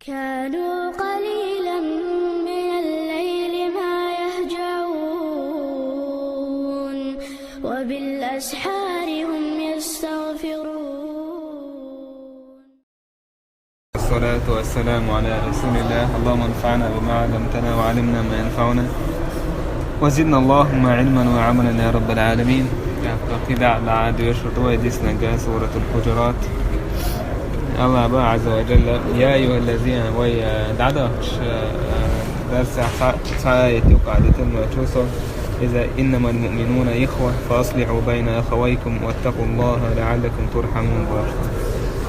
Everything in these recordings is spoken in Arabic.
كانوا قليلا من الليل ما يهجعون وبالأسحار هم يستغفرون. الصلاة والسلام على رسول الله. اللهم انفعنا بما علمتنا وعلمنا ما ينفعنا وزدنا اللهم علما وعملا يا رب العالمين. قيل على يشرط ويدسنا سورة الحجرات. الله بقى عز وجل يا أيها الذين ويدعدش درس آية وقعدة المتوسط إذا إنما المؤمنون إخوة فأصلحوا بين أخويكم واتقوا الله لعلكم ترحمون.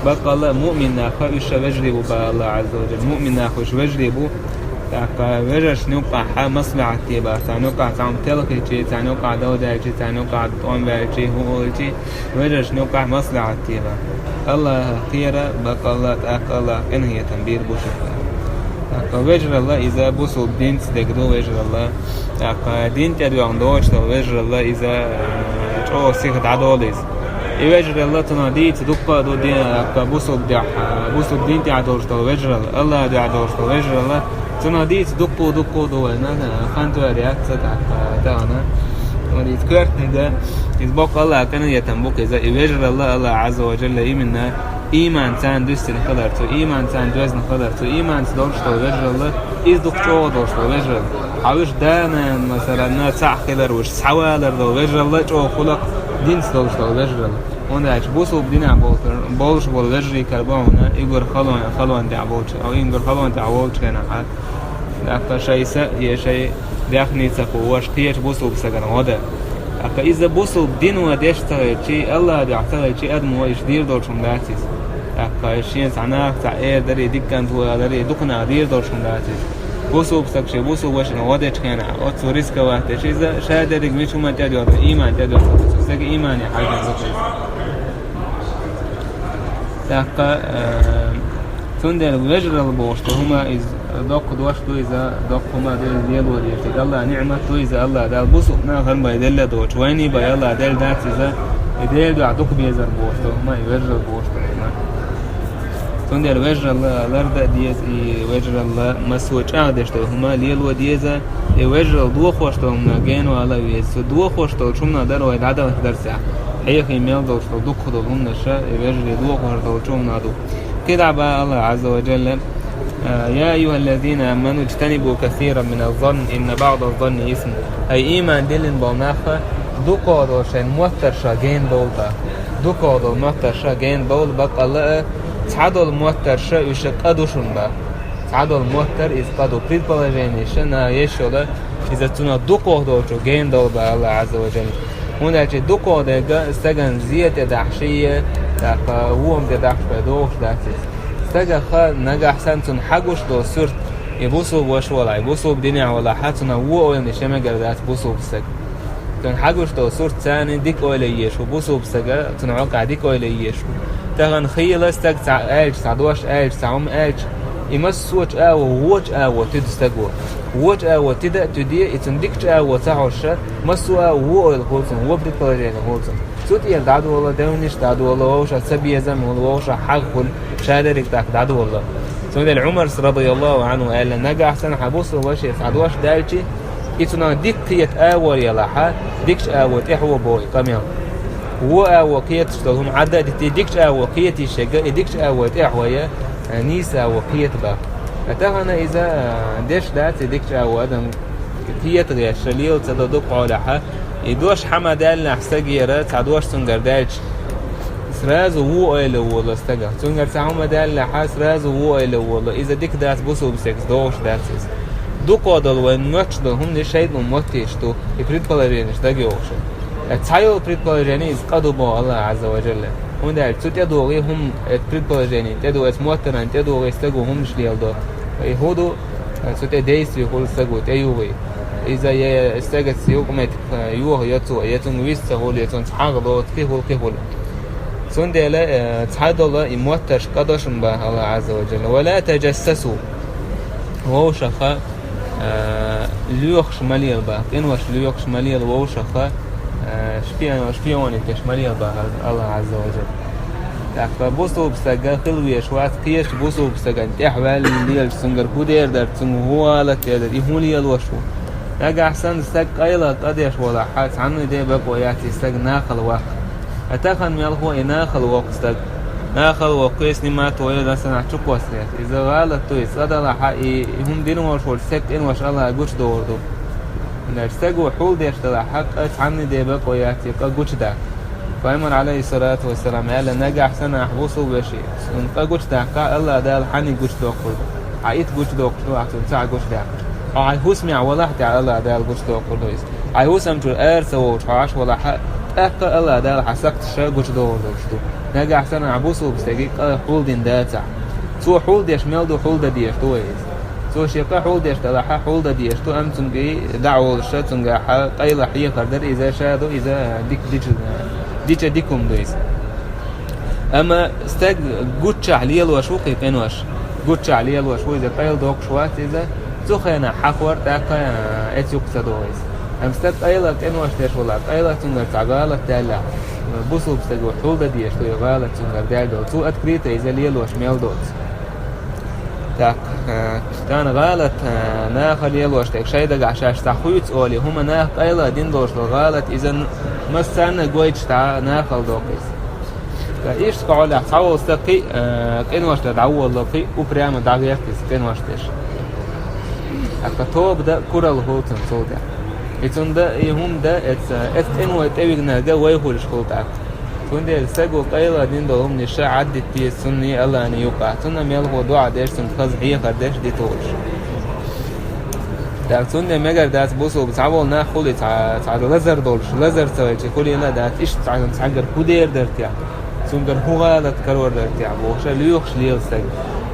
بقى الله مؤمن أخو إيش بجربوا بقى الله عز وجل مؤمن أخو إيش بجربوا تاكا وجرش نوقع مصلحة تبا تانوقع تعم تلقي شيء تانوقع دودا شيء تانوقع طعم شيء هو شيء وجرش نوقع مصلحة تبا الله خيرا بقى الله تاكا الله إن هي تنبير بوشفا تاكا وجر الله إذا بوصل دين تدقدو وجر الله تاكا دين تدو عندوش وجر الله إذا شو سيخ عدوليز يوجر الله تنادي تدقق دو دين بوصل دين تعدوش وجر الله تعدوش وجر الله تنادي تدقو دو أنا خانتو رياكسة تاعنا ودي تكرتني ده يتبقى الله كان يتنبق إذا يوجر الله عز وجل إيمنا إيمان تان دوستن خلرتو إيمان تان دوزن خلرتو إيمان تدورش تو وجر الله إز دكتور دورش تو وجر حاوش دانا مثلا نتاع خلر وش سوالر دو وجر الله جو خلق دين تدورش تو وجر الله ونداش بوسو بدينا بولش وجري كربونا يقول خلوان تعبوش أو يقول خلوان تعبوش كنا حال لكن شيء هي شيء داخني تقوش تيج بوسو بسجن هذا لكن إذا بوسو بدين وديش تغير شيء الله يعتقد شيء أدم وإيش دير دورشون داتيس لكن شيء سعناك تعير دري دكان تو دري دكنا دير دورشون داتيس بوسو بسكش بوسو وش نوادي كنا أو ريسك واحد شيء إذا شاهد دري مش هم تجوا إيمان تجوا سك إيمان حاجة زكية لكن تندر وجر البوش هما إذا دق دوش تو إذا دق هما دل وديش الله نعمة تو إذا الله دل بوسو ناخن بيدل دوش ويني بي الله دل دات إذا يدل دو عدوك بيزر بوش تو هما يوجر البوش هما تندر وجر الله لرد ديز وجر الله مسوج عادش تو هما ليل وديزا يوجر دو خوش تو هما جين ولا ويز دو خوش تو شومنا در ويد عدا درسع هي خيميل دوش تو دق خدو هم نشا يوجر دو خوش تو شومنا دو كده بقى الله عز وجل يا أيها الذين آمنوا اجتنبوا كثيرا من الظن إن بعض الظن إثم أي إيمان دلن بوناخا دوكودو شن موتر شاجين دولتا دوكودو موتر شاجين دول بقى الله تعادل موتر شا يشقدوشن با تعادل موتر إذ قدو بريد بلاجينيشن يشولا إذا تنا دوكودو شاجين دول بقى الله عز وجل هنا دوكودو استغن زيادة دحشية تاقا وهم تدحش بدوش داتيس استغا خا نجح سنتون حقوش دو سرت يبوسو بوش ولا يبوسو بدنيا ولا حاتنا وو اللي شما قردات بوسو بسك تون حقوش دو سرت ثاني ديك اوليش وبوسو بسك تنعق ديك اوليش تغن خيل استغ تاع ايج تعدوش ايج تعم ايج يمسوش ووج تدستغو ووج تدا تدي اتنديك تعوش مسو وو الخوصن وو بدك بلاجين الخوصن سوت يدعو والله دونيش دعو والله وش سبي زم والله وش حقل شادرك دعو والله سوت العمر رضي الله عنه قال نجا أحسن حبوس وش يسعدوش دالشي يتنا ديك أول يلا ح ديكش أول تحوى بوي كمان هو أول كيت تشتغلهم عدد ديكش أول كيت يشجع ديكش أول تحوى نيس أول كيت بقى أتهنا إذا ديش دات ديكش أول هذا كيت غير شليل تدق على ح يدوش حمدال نحسجيرة تعدوش تنجردالش سراز وو إلى والله استجا تنجر تعم دال لحاس راز وو إلى والله إذا ديك داس بوسو بسكس دوش داسس دو قادل وين ماتش ده هم نشيد ممتش تو يبرد بالرينش دقيقش التايل برد بالريني إز قدو با الله عز وجل هم ده تود يدوغي هم برد بالريني تدو اسموتران تدو استجو هم مش ليال ده يهودو تود دايس يقول استجو تيوغي إذا يستجد سيوقمت يوه يتون ويست هول يتون حاغلو كيهول سندلا تعادل يموتش قدشن به الله عز وجل ولا تجسسوا وهو شخا ليوخش مليل به إنوش ليوخش مليل وهو شخا شبيوني كش مليل به الله عز وجل تاك بوسو بسجا خلوي شوات قيش بوسو بسجا تحوال اللي السنجر كودير در تسموه لا تقدر يهولي الوشو نجا أحسن سج قيلة قديش ولا حاس عنه ده بقى ياتي سج ناخل وقت أتخن ميلهو ناخل وقت سج ناخل وقيس نمات ويلا سنة شقوسيات إذا غلط تويس هذا لا حقي هم دينو وشول سج إن وش الله جوش دوردو نرسج وحول ديش تلا حق عنه ده بقى ياتي قجوش ده فايمن عليه الصلاة والسلام قال نجا أحسن أحبسه بشيء إن قجوش ده قال الله ده الحني جوش دوكل عيت جوش دوكل أحسن ساعة جوش ده أي هوسمع ولا حتى الله ده الجوش دوكل دويس أي هوسم جو أرث وشاش ولا حق أكا الله ده حسكت شا جوش دوردو نجا أحسن أحبسه بستجيك حول دين ده تاع سو حول ديش ميلدو حول ده ديش دويس سو شيكا حول ديش تلا حول ده ديش تو أم تنجي دعوة الشات تنجا قيل حية قدر إذا شادو إذا ديك ديكم دويس أما استج جوتش عليه الوشوقي كنوش جوتش عليه الوشوقي إذا قيل دوك شوات إذا سخنا حقور تاكا أتيوك تدويس أم استج قيل كنوش تيش ولا قيل تنجا تعقالة تلا بوصل بستجو حول ده ديش تو يقالة تنجا دالدو تو أتكريت إذا ليه الوش ميل دوت تاك كان غالت ناخل يلوش تاك شيء دق عشاش تحويت أولي هما ناخ قيلة دين دوش غالت إذا مسنا جويتش تاع ناخل دوكيس إيش قال حاول استقي كأنه تدعو الله في وبريام دعيتس كأنه أشتش أكتوب ده كرة الهوتن صودا يتون ده يهم ده إت إنه يتبعنا ده ويهول شغلتك تون ده السجو قيلة دين دوم نشاء عدت في السنة الله أن يقع تون ميل هو دعاء ديش تنخز هي قديش دي توش تون ده مجر ده تبصوا بتعول ناخل تعال لزر دولش لزر سوي كل هنا ده إيش تعال تعجر كودير درتيا سندر هو غلط كرور درتيا وش ليوخش ليل سج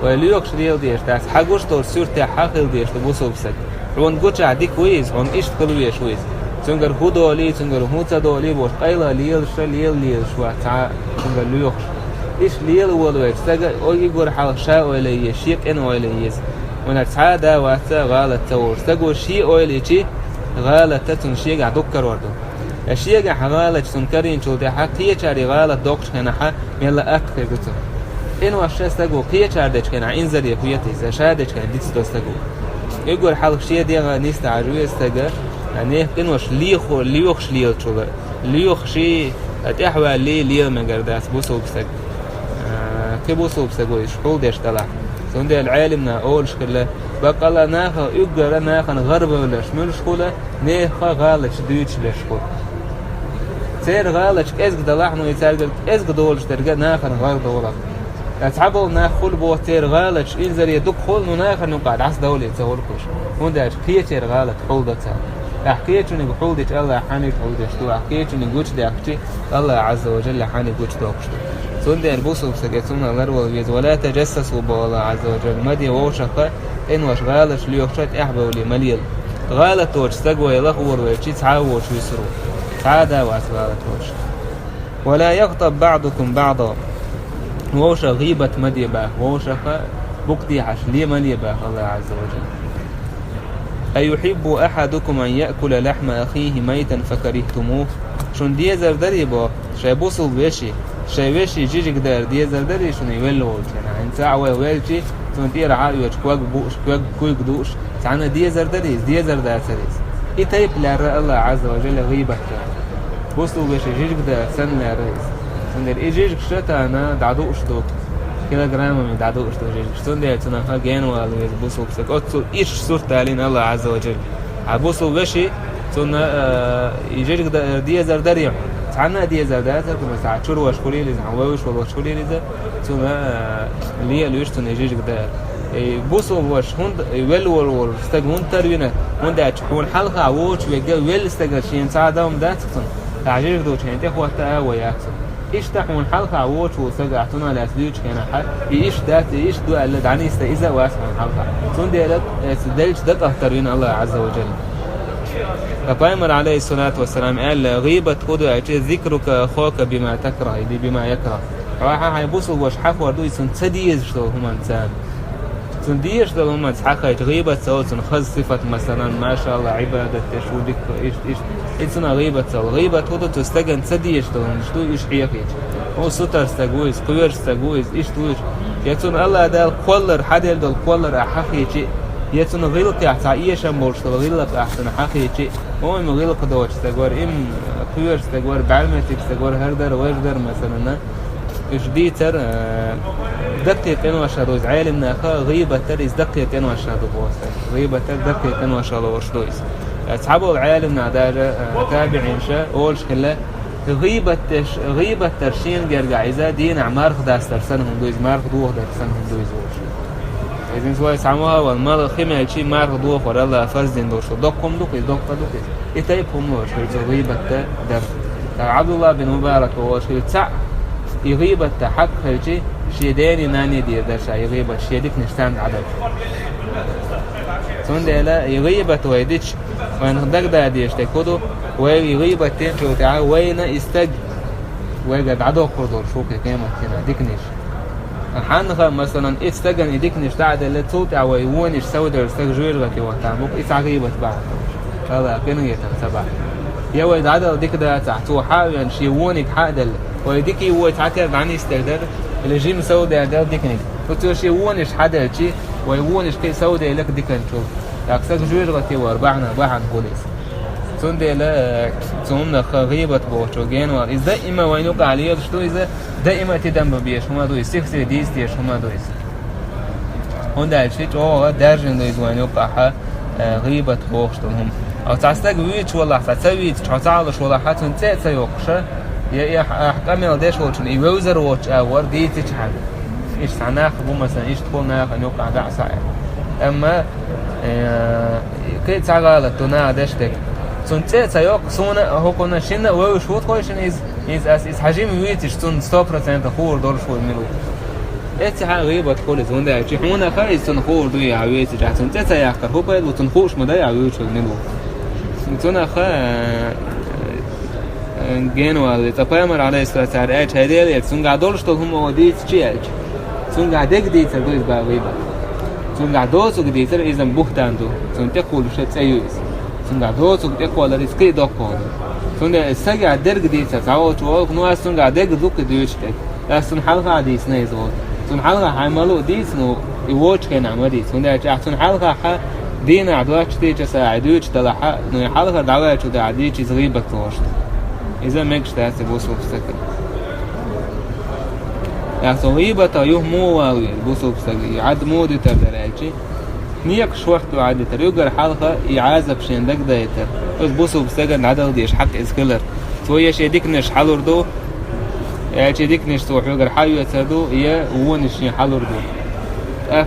وليوخش ليل ديش ده حاجوش دور سورتي حاخل ديش تبصوا بسج رون قطع عدي كويس رون إيش تقولوا شويس سندر هو دولي سندر هو تدولي بوش قيلا ليل ليل شو تعال سندر ليوخش إيش ليل ولويش سج أوجي يقول حال شاء ولا يشيك إن ولا يز ونتعادى واسا غلط تور سجوا شيء ولا شيء غلط تنشيء عدوك كروردو الشيء غلط تنكرين شو ده حقيقة شاري غلط دوكش هنا حق ميلا أكثر قطع إن واشة سجوا قية شاردش كنا إنزل يقويتي إذا شاردش كنا ديتستو سجوا يقول حال شيء ده غنيست عجوي سجى يعني إن واش ليوخش ليل شو ليوخ شيء تحوى ليل مجرداس بوسوب سج كبوسوب سجوا يشحول ديش طلع سند العالمنا أول شكله بقى لا ناخا يقدر ناخا غرب ولا شمال شكله ناخا غالش دويتش لشكل سير غالش إزق دلحنو يترجل إزق دولش ترجع ناخا غرب ولا أتعبوا ناخل بوتير غالش إنزل يدق خل ناخا نقعد عس دولة تقولكش ونداش كيتير غالت حولدتها أحكيت إني بحولدت الله حني حولدش تو أحكيت إني جوش داكتي الله عز وجل حني جوش داكتي سند البوسو سجتونا لرول بيز ولا تجسسوا بالله عز وجل مدي ووشقة إن وش غالش ليوخشت أحبه ولي مليل غالت وش سجوا يلخور ويشي تعاوش ويسرو تعادا وعس غالت وش ولا يغضب بعضكم بعضا ووش غيبة مدي باه ووشقة بقدي حش لي ملي باه الله عز وجل أيحب أحدكم أن يأكل لحم أخيه ميتا فكرهتموه شون دي زردري با شايبوصل بيشي شايبشي جيجك دار دي زردري شون يولو يعني انت عوي ويلجي تنتير عالي وشكواك بوش كواك كويك دوش تعنا دي زردري دي زردار سريس اي تايب لارا الله عز وجل غيبك بوصل بيشي جيجك دار سن لاريس سندر اي جيجك شتا انا دعدوش دوك كيلوغرام من دعدوش دوك جيجك شتون دي اتنا ها جينوال ويز بوصل بسك اوتسو ايش صورت علينا الله عز وجل عبوصل بيشي تنا يجيجك دي زردري تعنا دي زادات كما ساعات شور واشكولي لي زعواوش ولا واشكولي لي ذا ثم اللي يشتن يجيك ده بوسو واش هند ويل استجون تروينا هند تكون حلقه عوش ويجا ويل استجشين ساعدهم ده تكون تعجيك دوت انت هو تا وياك ايش تكون حلقه عوش وسجعتنا لاسليوش كان حق ايش ده ايش دو اللي دعني استاذا واسمع حلقه ثم ديلك سدلش ده تروينا الله عز وجل فبايمر عليه الصلاة والسلام قال غيبة خدو ذكرك أخوك بما تكره دي بما يكره راح هيبوسوا وش حفوا دو يسون تديز شو هم إنسان تنديش ده هم تحقق غيبة سو تنخذ صفة مثلا ما شاء الله عبادة تشودك إيش غيبة سو غيبة هو تستجن تديش ده هم شو إيش حياكيش هو ستر استجويز قير استجويز إيش تويش يتون الله ده القلر حدا ده القلر أحقي شيء يتون غيلك يعطيش أمورش غيلك أحسن حقي شيء هو مغيلك دوش استجوار قير استجوار بعلمتك استجوار هردر وجدر مثلا إيش دي تر دقيقة إنه شادوز عالمنا خا غيبة تر إز دقيقة إنه شادو بواسطة غيبة تر دقيقة إنه شادو ورشدويس أصحابه العالمنا داجة تابعين شا أولش كله غيبة ترشين جرجع إذا دين عمار خداس ترسنهم دويز مار خدوه ترسنهم دويز ورش إذن سواء ساموها والمال خيمة شيء مار خدوه ورلا فرز دين دورش دقهم دوكيز يتايبهم ورش غيبة در عبد الله بن مبارك ورش تسع يغيبة حق هالشيء شيداني ناني دير درشا يغيبة شيدك نشتان عدد سونده لا يغيبة ويدش وين دغدا ديش تكودو ويغيبة تنشو تعا وين استج ويقعد عدو قدر شوك كيما كنا ديكنيش حنخا مثلا استجن يديكنيش تعد اللي تصوت او يونش سودر استجوير لك وتعمق اسع غيبة بعد هذا كان يتنسبع يا ويد عدل ديك ده تحتو حاول شي وونك حادل ويديكي هو تعترض عني استرداد اللي جيم سوداء ده ديكنيك فتوشي وونش حدا شي ويونش كي سوداء لك ديكن شوف اكثر جوير غتي واربعنا بحن بوليس سندي لا تمنا غيبة بوشوجين وإذا دائما وينوق عليه شو إذا دائما تدم بيش هما دو يستخدم ديس تيش هما دو يس هندا الشيء هو درجن دو وينوق ح غيبة بوشتهم أو تعستق ويش والله تسوي تعالش والله حتى تسيوقش يا أحكام الدش وشون يوزر وش أور دي تشحن إيش سناخ بو مثلا إيش تقول ناخ نوقع دع سائر أما كي تعال تنا دشتك سنت سيوق سونا هو كنا شنا وش هو تقولشن إز حجم ويتش سن 100% خور دور شو منو إتها غيبة كل زون ده شيء هنا خايس سن خور دوي عويت جات سنت سياقر هو بيد وتنخوش مداي عويت شو منو سنتنا خا جنوال تقامر على استعار ايش هذه سن قاعدولش هم وديت شيء سن قاعدك ديت دوي غيبة سن قاعدوس وديت إذا بوختاندو سن تقول شيء تسيوس سن قاعدوس وتقول ريسكي دوكون سن السجع درج ديت تعوت وكنوا سن قاعدك دوك ديوشتك سن حلقة عديس نيزول سن حلقة عملوا ديس نو يوتش كان عمدي سن ده سن حلقة ح دين عدواتش تيجي ساعدوش تلاحق نو حلقة دعواتش دعديش زغيبة توشت إذا ماكش تاسي بوصل بسكر يعني غيبة يهمو واوي بوصل بسكر يعد مودي تردرالشي نيك شوحتو عادي تريوغر حلقة يعازب شين دك دايتر بس بوصل بسكر عدل ديش حق إسكالر سوية شي نش حلور دو يعني شي نش سوح يوغر حيو يتردو يا وونش شين حلور دو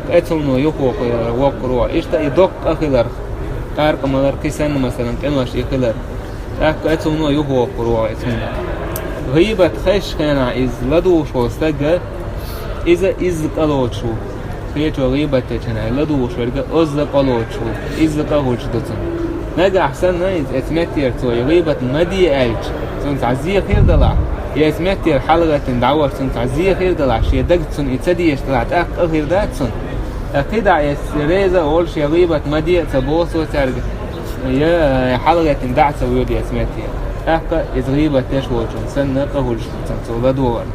أتسلنو يخوق وقروا إشتا يدوق أخلر تارك ملر كيسان مثلا كنوش يخلر أتسلنو يخوق قروا أتسلنو غيبة خش كان إز لدوش وستجا إذا إز قلوشو خيتو غيبة تجنا لدوش ورجع أز قلوشو إز قهوش دتن نجا أحسن نايز أتمتير توي غيبة مدي ألج سن تعزيه خير دلع يتمتير حلقة دعوة سن تعزيه خير دلع شيء دقت سن يتدي يشتغل أخير دات سن أكيد يسريزا أول شيء غيبة مدي تبوس وترجع يا حلقة دعت ويودي أتمتير أحكا إزغيبة تشوشن سنة قهولش تنسولا دوار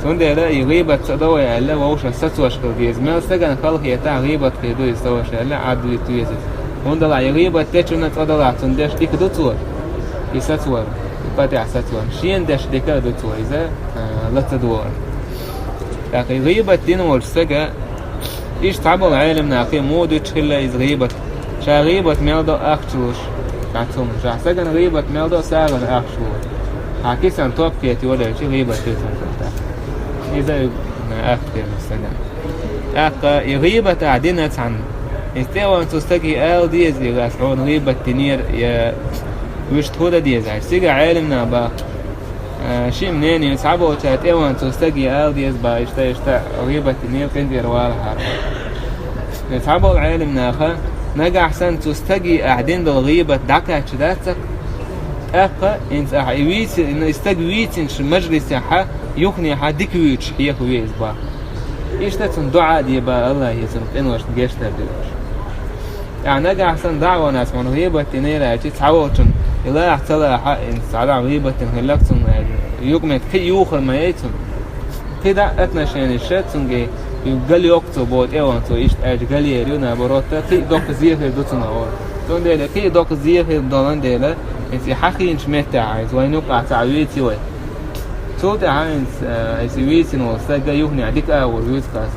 سنده لا يغيبة تدوى يعلا ووشا ستوش قلقيز ما سجن خلق يتاع غيبة قيدو يستوش يعلا عدو يتويزز وندلا يغيبة تشونا تدوى تندش ديك دو تور يستوار يباتع ستوار شين دش ديكا دو تور إذا لا تدوار لكن غيبة دين والسجا إيش تعبوا العالم ناقي مودو تشخلا إزغيبة شا غيبة ميلدو أختلوش عتهم جا سجن غيبة ميلدو ساغن أخشوا حكيسان توب كيتي ولا شيء غيبة تيسان كتا إذا أختي السجن أخا يغيبة عدينة عن استوى أن تستجي آل ديز يغاسعون غيبة تنير يا وش تهودا ديز عايش سيجا عالمنا با شيء منين يصعبوا وتاتيوا أن تستجي آل ديز با يشتا غيبة تنير كنتي روالها حرام يصعبوا العالمنا أخا نجا أحسن تستجي أعدين بالغيبة دعكة شداتك أخا إنت أحيويت إن استجويت إنش مجلس حا يخني حا ديكويتش هي خويز با إيش تسون دعاء دي بقى الله يسون إنوش جيشتر ديوش يعني نجا أحسن دعوة ناس من غيبة تنيرة أشي تعوّتون إلا أحتلا حق إن سعدا غيبة تنهلكتون يوكمت كي يوخر ما يتون كده أتنشين الشتون جي يقال يوكتو بود إيوانتو إيش أجقال يريونا بروتا كي دوك زيفر دوتنا أول تون ديلا كي دوك زيفر دولان ديلا إنسي حقي إنش مهتا عايز وينوقع تعويتي وي توت عايز إنسي ويسين وستاقا يوهني عديك أول ويسكاس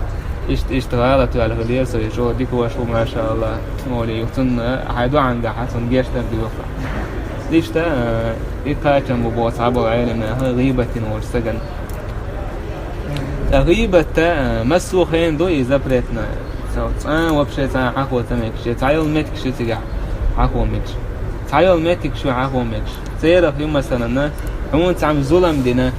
إيش تغالطوا على غلير سوي شو ديك وشو ما شاء الله مولي يوتن حيدو عن حسن جيش تبدي وفا ليش تا إيقاتم وبوس عبو عالمنا غيبة ورسجن غيبة تا مسو خين دو يزبرتنا وبشي تا حقو تمك شي تعيل متك شو تجع حقو مكش تعيل متك شو حقو مكش سيرا في مثلا عمون تعمل ظلم دينا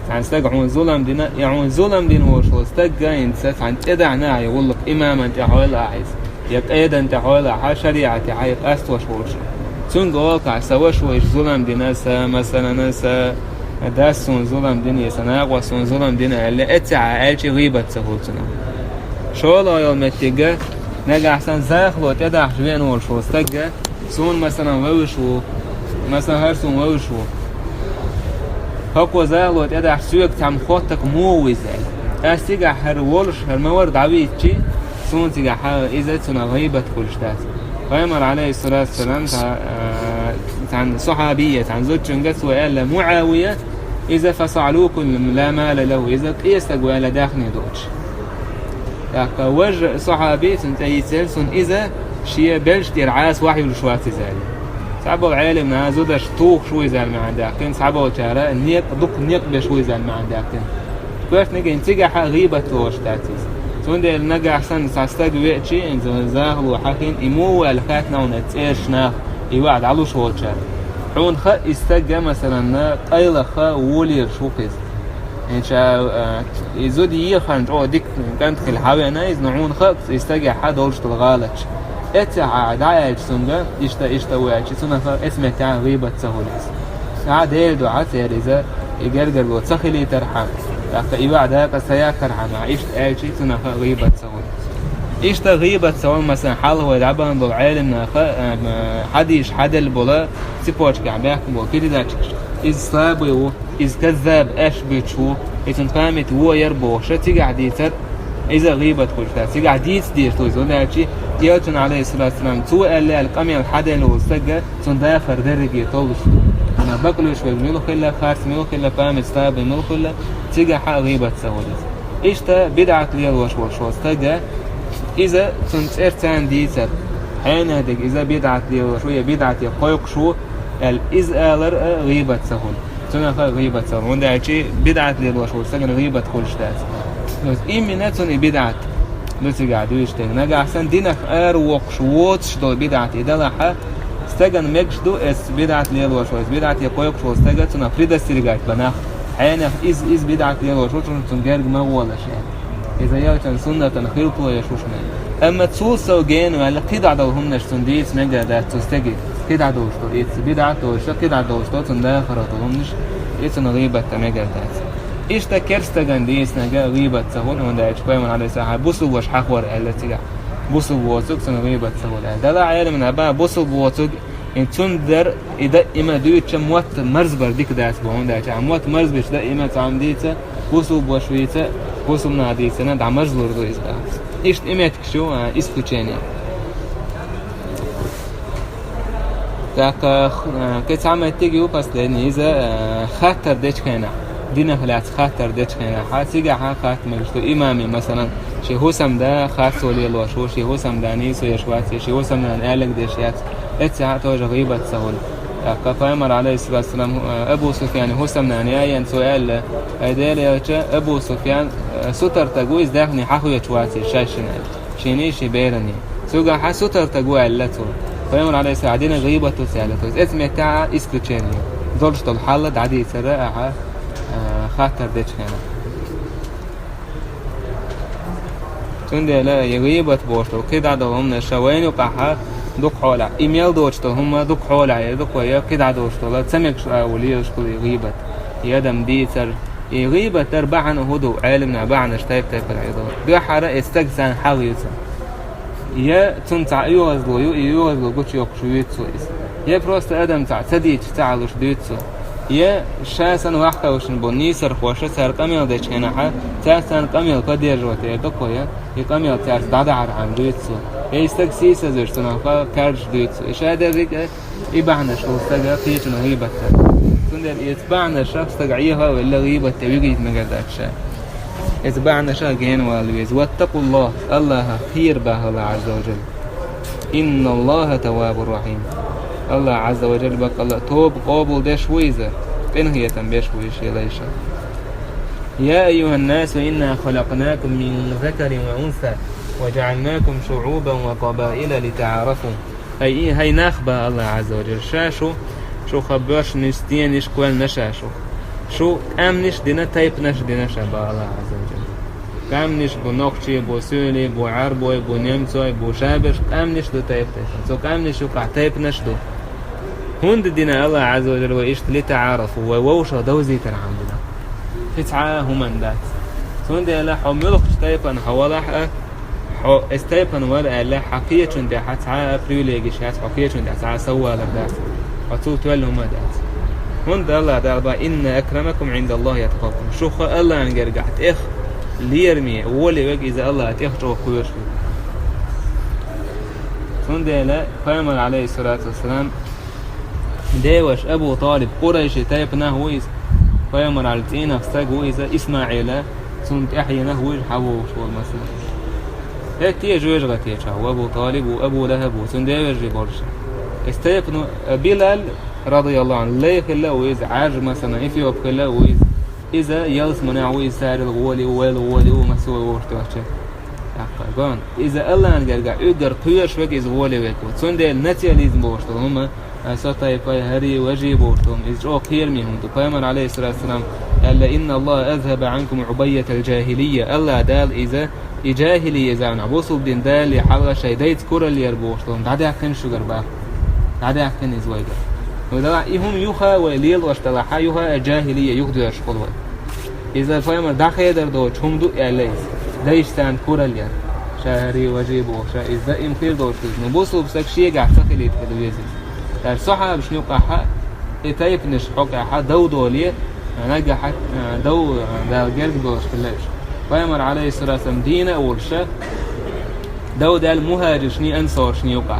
عن استجعون ظلم دينا يعني ظلم دين هو شو استجع إنسان عن إدعنا يقول لك إمام أنت حول عايز يبقى أنت حول شريعة عايز أستوى شوش تنقولك عسوا شويش ظلم دينا مثلا داسون ظلم ديني سناق وسون ظلم دينا اللي أتع ألشي غيبة سهولتنا شو لا يوم تيجا نجا أحسن زاخلو تدع شوين هو شو استجع سون مثلا ووشو مثلا هرسون ووشو هكو زاغلو تدع سوق تعم خوتك مو وزال استيجا هر ولش هر مورد عبيتشي سون تيجا إذا تنا غيبة كل شتات فيمر عليه الصلاة والسلام عن صحابية عن زوج جنجس وقال معاوية إذا فصعلوكم لا مال له إذا قيستقوا على داخل دوش لك وجه صحابي سنتيسلسون إذا شيء بلش دير عاس وحي الشوات زالي صعبوا العالم نازودش طوق شوي زال مع داكتين صعبوا ترى النيق دق نيق بشوي زال مع داكتين كويس نجي نتيجة غيبة توش تاتيس سون ده نجا أحسن ساستاج ويتشي إن زاهلو حكين إمو الخاتنا ونتيرشنا يوعد على شو تشار حون خا استجا مثلا قيل خا ولي شوكيز إن شاء يزود يخرج أو ديك كانت في الحاوي أنا يزنعون خا استجا حد ولش تلغالش اتع دايج سونجا إشتا ويتشي سونا اسمه تاع غيبة سهوليس عاد هيدو عسير إذا يجرجر وتسخلي ترحم لكن يوعد هذا سياكرها مع إيش أشي سونا غيبة سهوليس إيش تغيبة سواء مثلا حال هو يلعبان بالعالم حديش حدل بولا سيبوش كعباك بول كده داتش إذ صابوا إذ كذاب أش بيتشو إذا فهمت هو يربو شتى قاعديتر إذا غيبة كل شيء تيجي قاعديت دير تويز ولا شيء يوتن عليه الصلاة والسلام تو قال لي القمية الحدل والسجى تندافر درجة طولش أنا بقولش بيميلو خلا خارس ميلو خلا فهمت صاب ميلو خلا تيجي حق غيبة سهولة إيش تا بدعة ليه وش استجى إذا كنت إرتان ديتر حين هدك إذا بدعت لي شوية بدعت يقيق شو الإزالر غيبة سهول تنخ غيبة سهول وندا شيء بدعت لي وشو سجن غيبة كل شتات بس إيمناتون بدعت بس قاعد يشتغل نجا أحسن دينك وقش واتش دول بدعت إذا لحق استجن مجدو إس بدعت لي وشو بدعت يقيق شو استجن تنفرد سرقات بناخ حين إز بدعت لي وشو تنجرج ما ولا شيء إذا يأتون سنة خلقوا يشوشنا أما تسوسوا جين ولا قطع دوهم نشتون ديس مجا ده تستجي قطع دوشتو إيش بدعة دوشتو قطع دوشتو تندى خرطهم نش إيش نغيبة مجا ده إيش تكرست جنديس نجا غيبة سهون وده إيش من على ساعة بوسو وش حقور التي بوسو بوسوق سنغيبة سهون ده لا عالم من أبا بوسو بوسوق إن تندر إذا إما دويتش موت مرز برديك ده أسبوعون ده موت مرز بيش ده إما تعمديته بوسو بوشويته بوسو من هذه السنة ده مرز لوردو إزباع إيش إمتك شو إسكوتشيني تاك كتعمل تيجي بس لأن إذا خاطر ديش كنا دينا خلاص خاطر ديش كنا حاسيجا خاطر مجلسو إمامي مثلا شي هوسم ده خاص ولي الوشو شي هوسم ده نيسو يشواتي شي هوسم ده نقلق ديشيات إتساعة توجه غيبة سهول كفايمر عليه الصلاة والسلام أبو سفيان هوسم نانيا سؤال أدير أبو سفيان ستر تجويز داخني حخو يشواتي شاشنال شيني شي بيرني سوغا ح ستر تجوي علته فايمر عليه الصلاة عدينا غيبة تسالته اسمه تاع إسكوتشيني زوجة الحلة عدي سرقة خاطر ديش هنا تندي لا يغيبة بوشتو كده عدوهم نشوين وقحها دوك حولع إيميل دوشتو هم دوك حولع دوك ويا كده عدوشتو لا تسميك وليه شكل يغيبة يادم ديتر غيبة تربعنا هدو عالمنا بعنا شتايب تايب العظام دو حارة استجسان حاويوسا يا تنتع يوغزلو يوغزلو قوش يوكشو يتسويس يا بروست أدم تاع تديت تعالوش ديتسو يا شاسن واحدة وشن بني سرخوش سر كميل ديش هنا ح تاسن كميل قدير جوته يدقو يا كميل تاس دادا عن ديتسو يا استجسيس زرتنا كارج ديتسو إيش هذا ذيك يبعنا شو استجا فيش إنه غيبة تندر يتبعنا شخص تجعيها ولا غيبة تبيجي مجردات شيء يتبعنا شاقين والويز واتقوا الله خير به الله عز وجل إن الله تواب رحيم الله عز وجل بق الله توب قابل دش ويزة إن هي تنبيش ويش ليش يا أيها الناس إنا خلقناكم من ذكر وأنثى وجعلناكم شعوبا وقبائل لتعارفوا أي هاي نخبة الله عز وجل شو خبرش نستين إيش كوال نشاشو شو أمنش دينا تايب نش دينا شبا الله عز وجل أمنش بو نقشي بو سولي بو عربوي بو نمسوي بو شابش أمنش دو تايب تايب سو أمنش يقع تايب نش دو هند دينا الله عز وجل وإيش لتعارفوا ووشا دوزي ترعم دينا فتعا همن دات هند لا حملخ تايبا حوالح استايبا ولا لا حقية دي حتعا بريوليجيش حقية دي حتعا سوالا دات وطول تولهم دات هند الله داربا إن أكرمكم عند الله يتقاكم شوخ الله نجرجعت إخ ليرمي ولي وجه إذا الله تيخجو خويش هند لا فامر عليه الصلاة والسلام داوش أبو طالب قريش تايبنا هويز فامر على تينا فستاج هويزا إسماعيل سنت أحينا هويج حبوش والمسلم هيك تيجوج غتيجا وأبو طالب وأبو لهب وسنداوج ريبورش استيقنوا بلال رضي الله عنه لا يخلى ويز عاج مثلا إفيوب خلى ويز إذا يلس منع ويز سار الغولي وولي ومسوي وورتوشة أقربان إذا الله نرجع يقدر قياش وك إز غولي وكو سندال نتياليزم بورتهم هم سطاي باي هري وجي بورتهم إز أو خير منهم تقامر عليه الصلاة والسلام ألا إن الله أذهب عنكم عبية الجاهلية الله دال إذا الجاهلية زعنا بوصل دين دال يحلق شيء دايت كورا اللي يربوشتهم تعدي أحكن شجر باه تعدي أحكن إزواجه وده إهم يوها وليل واشتلاحا يوها الجاهلية يقدر يشقلوا إذا فهم داخل دردوش هم دو إعليز دايش تان كورا اللي شهري وجيبه إذا إمخير دوش نبوصل بسك شيء قاعد تخلي تلويزي الصحة بش نوقع حق إتايب نشحق حق دو دولية نجح دو دا جرد دوش كلاش فامر عليه الصلاة والسلام دينا أول شيء دو دا المهاجر شني أنصار شني يوقع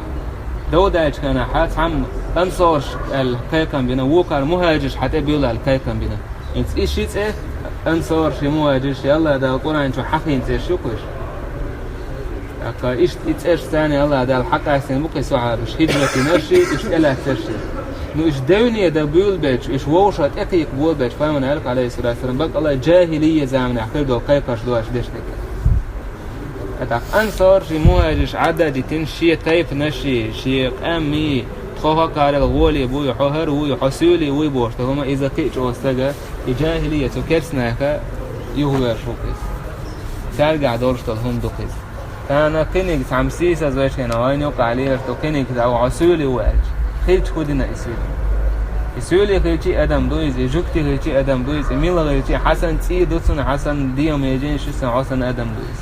دو دا كان حات عم أنصار الكيكم بينا وقع المهاجر حتى بيولا الكيكم بينا إنت إيش إيه أنصار شي مهاجر شي الله دا القرآن شو حقين تشوكش أكا إيش إيش ثاني الله دا الحق عشان بقي سعار إيش هجرة نرشي إيش إلا ترشي نو إيش دوني دا بيول بيج إيش ووشات أكيك بول بيج فاهم أنا عليه الصلاة والسلام بق الله جاهلية زمن أحكي دو كيكش دو أش دشتك أتاك أنصار شي مهاجر عدد تنشي تايب نشي شي أمي خوها على الغولي بوي حهر وي حسولي وي بورت هما إذا كيش وستجا الجاهلية كرسناك يهوى شوكس ترجع دورشتل هم دوكس أنا كنيك سامسيس أزواج هنا وين يوقع عليه تو كنيك أو عسولي واج خيلش خدنا يسولي خيلشي أدم دويز يجوكتي خيلشي أدم دويز ميلا خيلشي حسن تي دوتسون حسن ديوم يجين شو سن حسن أدم دويز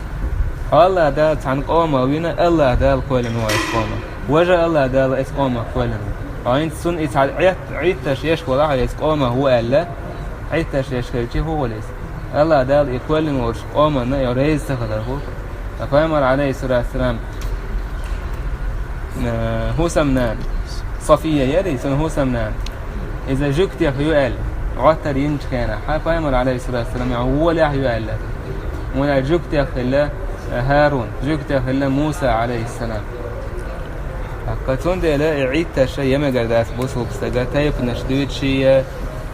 الله ده عن قومه وينا الله ده الكل نوع قومه وجه الله ده إسقامه فعلا عين سن إتعاد عيد تشيش ولا عيد إسقامه هو الله عيد تشيش كذي هو ليس الله ده الكل نوع إسقامه نا يريز تخدره فامر عليه الصلاة والسلام هو سمنان صفية يدي سن هو سمنان إذا جكت يا خيال عطر ينش كنا فامر عليه الصلاة والسلام هو لا خيال ولا جكت يا خلا هارون جكت يا خلا موسى عليه السلام قطون ده لا يعيد تشيء ما قدرت بوصل بستجا تايب نشدود شيء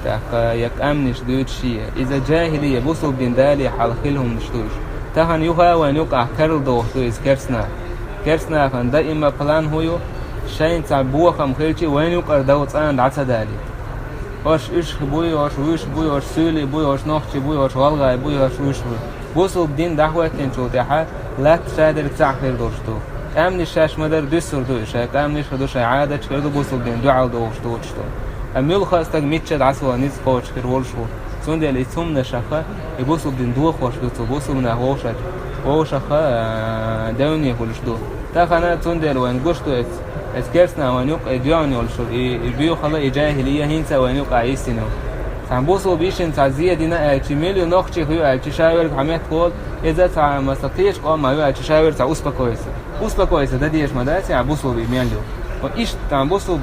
تاق يك أم نشدود شيء إذا جاهلية بوصل بين دالي حلقلهم نشدوش تهان يوها ونوقع كرل دوه تويز كرسنا فان دائما بلان هو شين تعبوه خم خيرتي وين يوقع دوت أنا عتى دالي وش إيش بوي وش ويش بوي وش سولي بوي وش نخشي بوي وش والغاي بوي وش ويش بوصل بدين دعوة تنشو تحت لا تشادر تعخير دوشتو أمني الشاش مدر دسر دوش هيك أمني شدوش عادة كردو بوصل بين دعاء دوش دوشتو أميل خاصتك ميتشد عسوا نيز قوش كرولشو سون دل إثم نشخة يبصو بدين دو خوش دو بصو من هوشة دوني كلش دو تخنا سون دل وين قشتو اسكرسنا وانيوق إدياني والشر البيو خلا إجاهلية هينسا وانيوق عيسينو سامبوسو بيشن تعزية دينا أتشميليو نخشي خيو أتشاور حميت قول إذا تع مساقيش قام ما يو أتشاور تع أسبا كويسة ده ديش مدرسة عبوسو بيميليو وإيش تامبوسو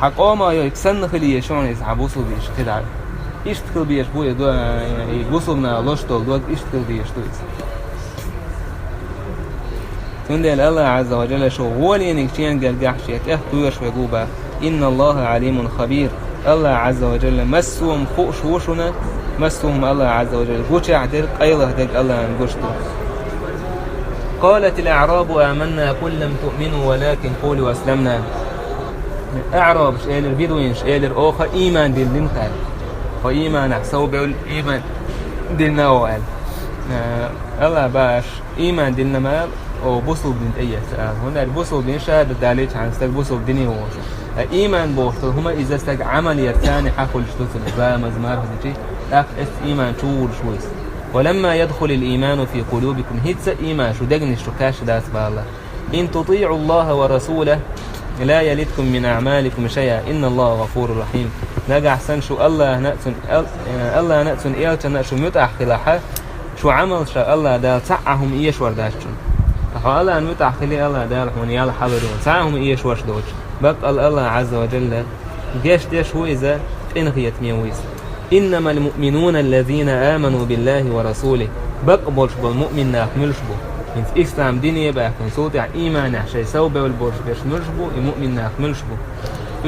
حقامة يكسن خليه شون يسحبوسو بيش كده إيش تكل بيش بوي دو يبوسو من لوشتول دو إيش تكل بيش دويس تندل الله عز وجل شو هو اللي ينكشين قرقح شيء تهويش ويقوبا إن الله عليم خبير الله عز وجل مسهم خوش وشنا مسهم الله عز وجل قوش عدل قيله دق الله انقشتو قالت الأعراب آمنا قل لم تؤمنوا ولكن قولوا أسلمنا أعراب شئيلر بدوين شئيلر أوخا إيمان دل دنقال وإيمان أحسو بيقول إيمان دلنا وقال الله باش إيمان دلنا مال وبصل بنت أي سؤال هنا البصل بين شهادة داليش عن استك بصل دنيا ووصل إيمان بوصل هما إذا استك عمل يرتاني حقل شتوصل إذا مزمار هذا لا إيمان شور شويس ولما يدخل الإيمان في قلوبكم هيتس إيمان شو دقني شكاش داس بالله إن تطيعوا الله ورسوله لا يلدكم من أعمالكم شيئا إن الله غفور رحيم نجع سن شو الله نأتن إيلتنا شو متأح خلاحة شو عمل شاء الله دا تعهم إيش ورداشون فهو الله متأح خلي الله دا رحمن يلا حضرون تعهم إيش ورش دوج بقى الله عز وجل جيش ديش هو إذا إنخيت ميويس إنما المؤمنون الذين آمنوا بالله ورسوله بقبلش بالمؤمن ناكملش بو من إسلام ديني بقى كنصوت إيمان عشان سوبه والبرش بيش ملشبو المؤمن ناكملش بو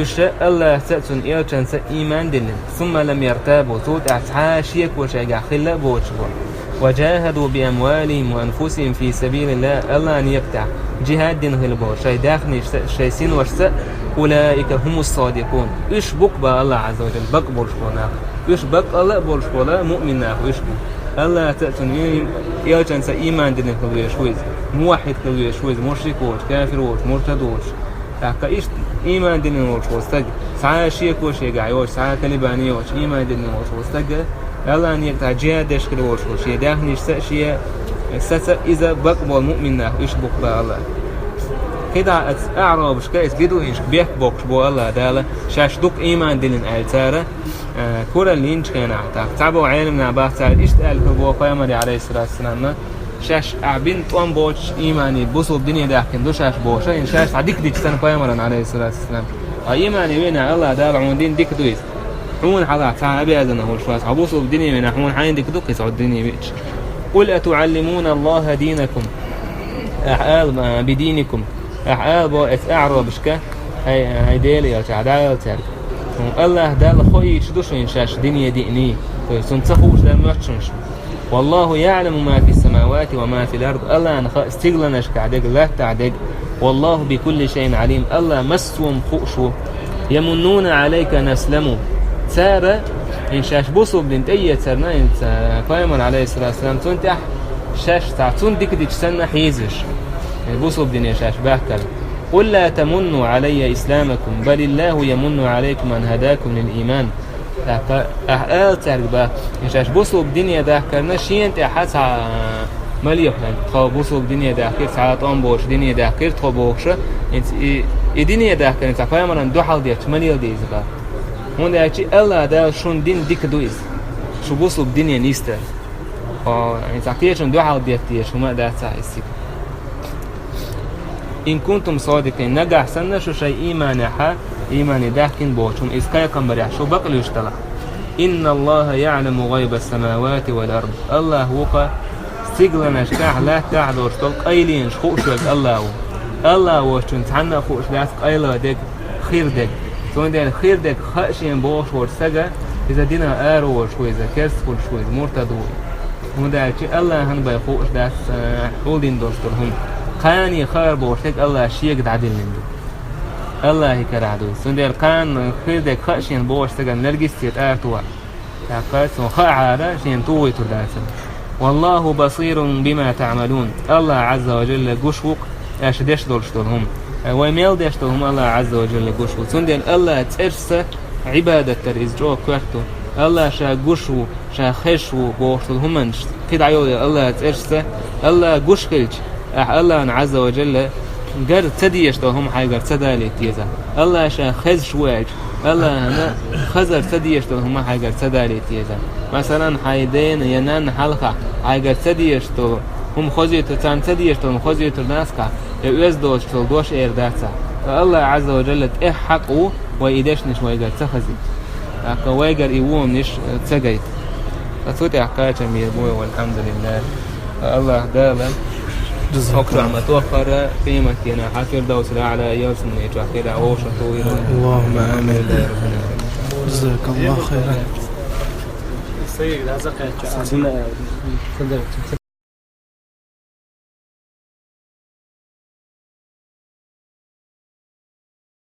وشاء الله سأتون إيرشان إيمان دلن ثم لم يرتابوا صوت عاشيك وشاقع خلا بوشبو وجاهدوا بأموالهم وأنفسهم في سبيل الله الله أن يقطع جهاد دين هلبو شاي داخني شاي سين ورساء أولئك هم الصادقون إيش بك بقى الله عز وجل بق بولشبونا إيش بق الله بولشبولا مؤمن ناخو إيش بك الله تأتون إيرشان إيمان دين هلبو شويز موحد هلبو شويز مشرك وش كافر وش مرتد وش لكن إيش إيمان دين وش وستج ساعة شيك وش يقع وش ساعة كلباني وش إيمان دين وش وستج الله أن يقطع جهاد يشكل وش يداخني شيء سس إذا بقبل مؤمن ناخو إيش بك بقى الله كده أعراب شكايس جدو إنش بيك بوكش بو الله داله شاش دوك إيمان دلن ألتاره كورا لينش كان أعتاق تعبوا عالمنا باه تعال إيش تقال بو قيامة عليه الصلاة والسلام شاش أعبين طوان بوش إيماني بوصل الدنيا داخل دو شاش بوشا إن شاش عديك ديك سنة قيامة عليه الصلاة والسلام إيماني وين الله دال عمودين ديك دويس حون حضا تعال أبي أذنه هو الفاس عبوصل الدنيا من حون حين ديك دوك يسعود الدنيا بيش قل أتعلمون الله دينكم أحقال بدينكم أحقال بو أعرب شكا هاي ديلي يا تعدال تارك الله دال خوي شدوش إنشاش دنيا ديني سنتخوش للمرشنش والله يعلم ما في السماوات وما في الأرض الله أن استغلناش كعدق لا تعدق والله بكل شيء عليم الله مسوم خوشو يمنون عليك نسلموا سارة إنشاش بوصو بنت أي سرنا إنت قائم عليه الصلاة والسلام تنتح شاش تعطون ديك سنة حيزش بوصو بدنيا شاش باكل قل لا تمنوا علي إسلامكم بل الله يمن عليكم أن هداكم للإيمان أحقال تربا إنشاش بوصو بدنيا داكرنا شيء أنت حاسة مليح لان تخا بوصو بدنيا داكر ساعات أنبوش دنيا داكر تخبوش إنت الدنيا داكر إنت قائما دو حال ديت مليح ديز با هون ده شيء الله ده شون دين ديك دويز شو بوصو بدنيا نيستر إنت عقيشون دو حال ديت شو ما ده تعيسك إن كنتم صادقين نجح سنة شو شيء إيمان داخل بوشهم إذ كايكم بريح شو بقل يشتغل إن الله يعلم غيب السماوات والأرض الله وقع سيقلنا شكاح لا تعدو اشتغل قيلين شخوش الله وشتون تحنا خوش لا قيلا دك خير دك سوين دين خير دك خاشين بوش ورسجا إذا دينا آرو شوي إذا كرسفل شوي مرتدوي هذا شيء الله هن بيخوش داس حولين دوسترهم قاني خير بوشك الله شيك دعدل منه الله يكرهدو سندير قان خيردك خشين بوش تجن نرجس يتأتوا تقاسم خاعرة شين توي تداسم والله بصير بما تعملون الله عز وجل جشوق أشدش دولشتهم ويميل دشتهم الله عز وجل جشوق سندير الله ترس عبادة الإزجاء كرتو الله شا قشو شا خشو بوصل همنش كده عيو الله ترسه الله قش خلج الله عز وجل قر تديش تو هم حاجة تدالي تيزا الله شا خز شواج الله هنا خزر تديش تو هم حاجة تدالي تيزا مثلا حيدين ينان حلقة حاجة تديش تو هم خزيت تان تديش تو خزيت الناسكا يوز دوش تو دوش إرداتا الله عز وجل تحقه ويدش نش ويقر تخزي ويقر يوم نش تسجيت أثوت حكاية مير بوي والحمد لله الله دالا أكرم ما توفر قيمتنا حكر دوس الأعلى يوسمني تحكي عوشة طويلة اللهم آمين جزاك الله خيرا.